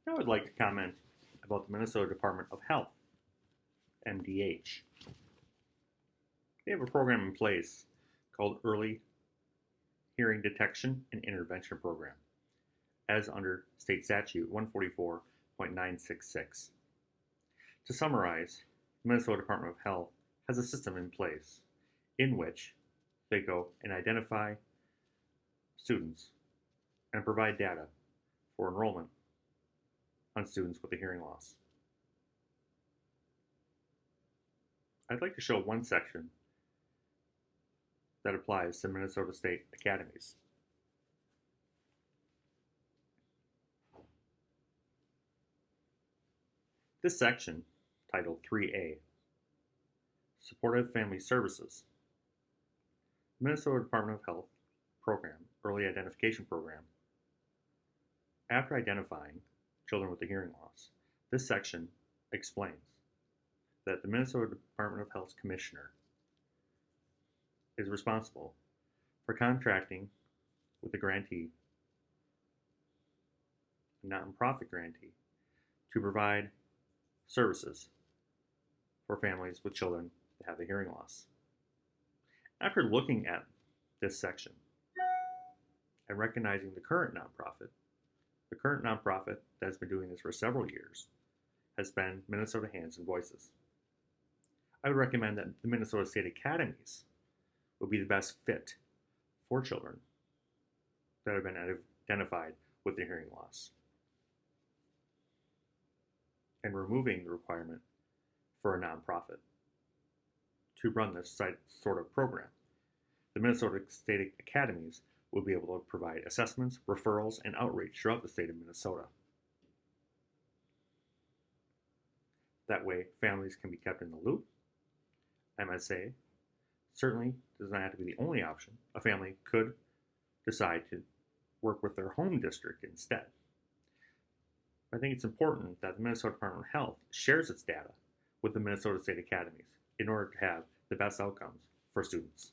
I would like to comment about the Minnesota Department of Health, MDH. They have a program in place called Early Hearing Detection and Intervention Program, as under State Statute 144.966. To summarize, the Minnesota Department of Health has a system in place in which they go and identify students and provide data for enrollment on students with a hearing loss. I'd like to show one section that applies to Minnesota State Academies. This section, titled 3A, Supportive Family Services, Minnesota Department of Health Program, Early Identification Program. After identifying children with a hearing loss, this section explains that the Minnesota Department of Health's commissioner is responsible for contracting with a grantee, a not-for-profit grantee, to provide services for families with children that have a hearing loss. After looking at this section and recognizing the current nonprofit that has been doing this for several years has been Minnesota Hands and Voices. I would recommend that the Minnesota State Academies would be the best fit for children that have been identified with a hearing loss, and removing the requirement for a nonprofit to run this sort of program. The Minnesota State Academies will be able to provide assessments, referrals, and outreach throughout the state of Minnesota. That way, families can be kept in the loop. MSA certainly does not have to be the only option. A family could decide to work with their home district instead. I think it's important that the Minnesota Department of Health shares its data with the Minnesota State Academies in order to have the best outcomes for students.